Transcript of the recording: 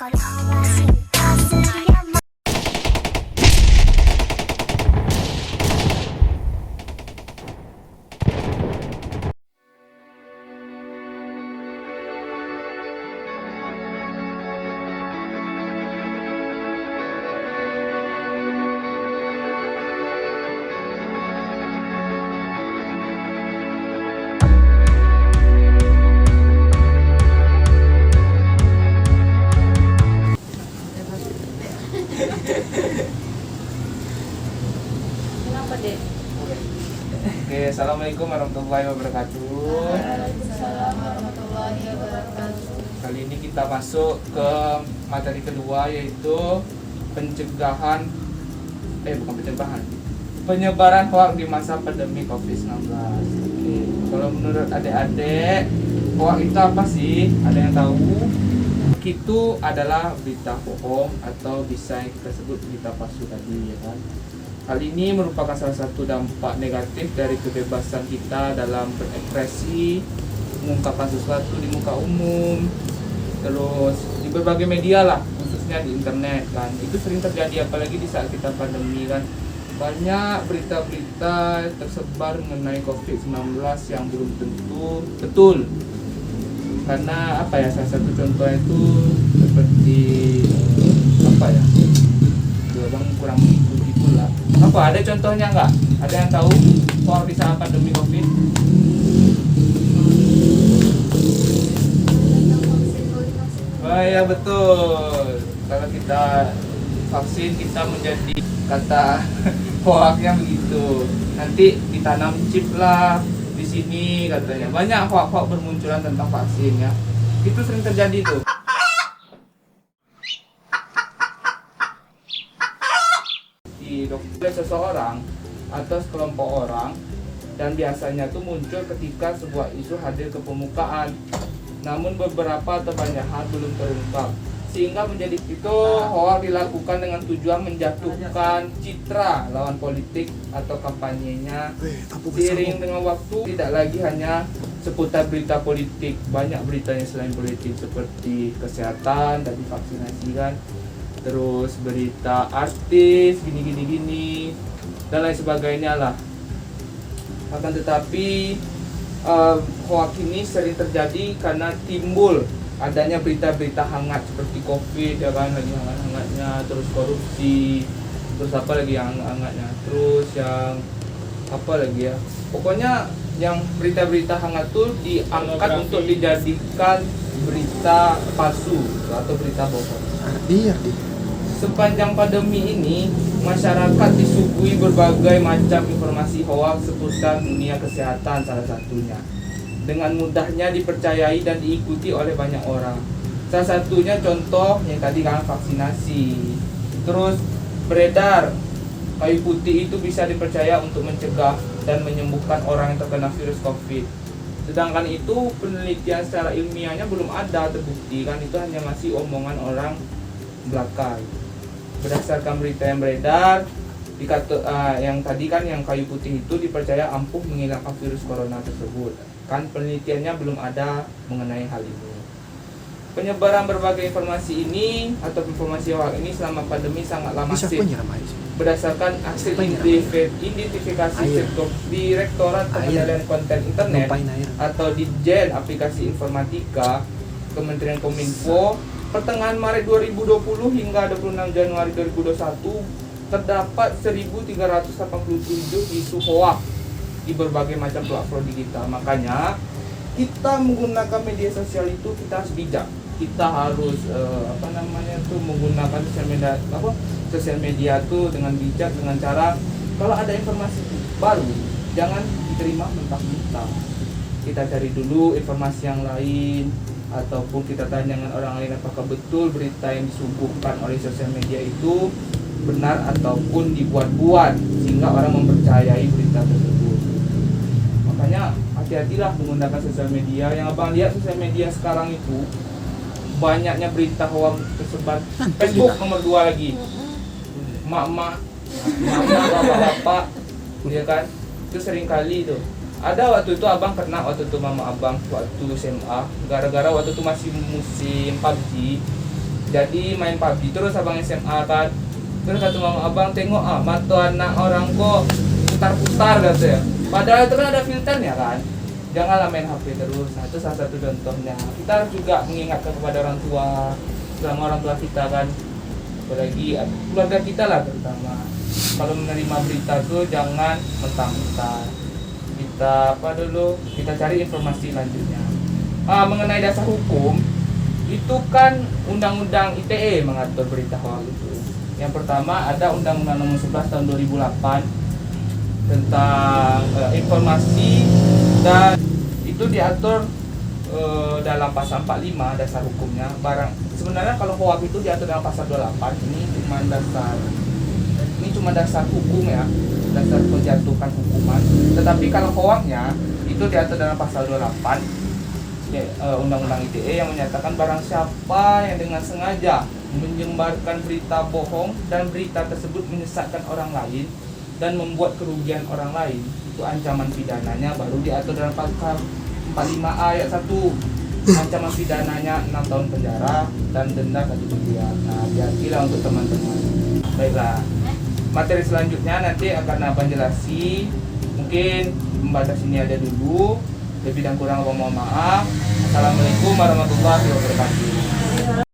Kenapa, Dek? Oke, assalamualaikum warahmatullahi wabarakatuh. Waalaikumsalam warahmatullahi wabarakatuh. Kali ini kita masuk ke materi kedua, yaitu penyebaran hoax di masa pandemi COVID-19. Oke, kalau menurut adik-adik, hoax itu apa sih? Ada yang tahu? Itu adalah berita bohong atau bisa yang kita sebut berita palsu tadi, ya kan? Hal ini merupakan salah satu dampak negatif dari kebebasan kita dalam berekspresi, mengungkapkan sesuatu di muka umum, terus di berbagai media lah, khususnya di internet kan. Itu sering terjadi apalagi di saat kita pandemi kan. Banyak berita-berita tersebar mengenai COVID-19 yang belum tentu betul. Karena apa ya, salah satu contohnya itu seperti apa ya, bang kurang mengikuti pula. Apa ada contohnya nggak? Ada yang tahu soal di saat pandemi COVID? Oh ya betul. Kalau kita vaksin kita menjadi kata hoaxnya begitu. Nanti ditanam chip lah di sini katanya. Banyak hoax-hoax bermunculan tentang vaksin ya. Itu sering terjadi tuh. Oleh seseorang atau sekelompok orang, dan biasanya tuh muncul ketika sebuah isu hadir ke permukaan, namun beberapa atau banyak hal belum terungkap, sehingga menjadi itu hoax dilakukan dengan tujuan menjatuhkan citra lawan politik atau kampanyenya. Seiring dengan waktu tidak lagi hanya seputar berita politik, banyak beritanya selain politik seperti kesehatan dan vaksinasi kan, terus berita artis gini dan lain sebagainya lah. Akan tetapi hoax ini sering terjadi karena timbul adanya berita-berita hangat seperti COVID ya kan, lagi hangat-hangatnya, terus korupsi, terus apa lagi yang hangatnya, terus yang apa lagi ya, pokoknya yang berita-berita hangat tuh diangkat untuk dijadikan berita palsu atau berita bohong. Iya. Sepanjang pandemi ini, masyarakat disuguhi berbagai macam informasi hoax seputar dunia kesehatan salah satunya. Dengan mudahnya dipercayai dan diikuti oleh banyak orang. Salah satunya contoh yang tadi kan vaksinasi. Terus beredar kayu putih itu bisa dipercaya untuk mencegah dan menyembuhkan orang yang terkena virus COVID. Sedangkan itu penelitian secara ilmiahnya belum ada terbukti kan, itu hanya masih omongan orang belaka. Berdasarkan berita yang beredar, yang tadi kan yang kayu putih itu dipercaya ampuh menghilangkan virus corona tersebut. Kan penelitiannya belum ada mengenai hal ini. Penyebaran berbagai informasi ini atau informasi hoax ini selama pandemi sangatlah masif. Berdasarkan hasil identifikasi Direktorat Pengendalian Konten Internet atau Ditjen Aplikasi Informatika Kementerian Kominfo, pertengahan Maret 2020 hingga 26 Januari 2021 terdapat 1.387 isu hoax di berbagai macam platform digital. Makanya kita menggunakan media sosial itu kita harus bijak. Kita harus menggunakan sosial media tuh dengan bijak, dengan cara kalau ada informasi baru jangan diterima mentah-mentah. Kita cari dulu informasi yang lain, ataupun kita tanya dengan orang lain apakah betul berita yang disuguhkan oleh sosial media itu benar ataupun dibuat-buat sehingga orang mempercayai berita tersebut. Makanya hati-hatilah menggunakan sosial media. Yang abang lihat sosial media sekarang itu banyaknya berita hoax tersebar. Facebook nomor 2 lagi. Mak-mak, bapak-bapak, ya kan? Itu sering kali tuh. Ada waktu itu abang kena, waktu itu mama abang waktu SMA, gara-gara waktu itu masih musim PUBG. Jadi main PUBG terus abang SMA kan. Terus kata mama abang, tengok amat tuh anak orang kok putar-putar katanya. Padahal itu kan ada filternya kan. Janganlah main HP terus. Nah itu salah satu contohnya. Kita harus juga mengingatkan kepada orang tua, terutama orang tua kita kan. Apalagi keluarga kita lah terutama. Kalau menerima berita tuh jangan mentang-mentang. Kita kita cari informasi lanjutnya. Mengenai dasar hukum, itu kan Undang-Undang ITE mengatur berita hoax itu. Yang pertama ada Undang-Undang Nomor 11 Tahun 2008 tentang informasi, dan itu diatur dalam pasal 45 dasar hukumnya. Sebenarnya kalau hoax itu diatur dalam pasal 28, ini cuma dasar hukum ya, dasar penjatuhan hukuman. Tetapi kalau hoaxnya itu diatur dalam pasal 28 Undang-Undang ITE yang menyatakan barang siapa yang dengan sengaja menyebarkan berita bohong dan berita tersebut menyesatkan orang lain dan membuat kerugian orang lain, itu ancaman pidananya baru diatur dalam pasal 45A ayat 1. Ancaman pidananya 6 tahun penjara dan denda 1 miliar. Nah, hati-hatilah untuk teman-teman. Baiklah, materi selanjutnya nanti akan abang jelasi. Mungkin membatas ini ada dulu. Lebih dan kurang abang mohon maaf. Assalamualaikum warahmatullahi wabarakatuh.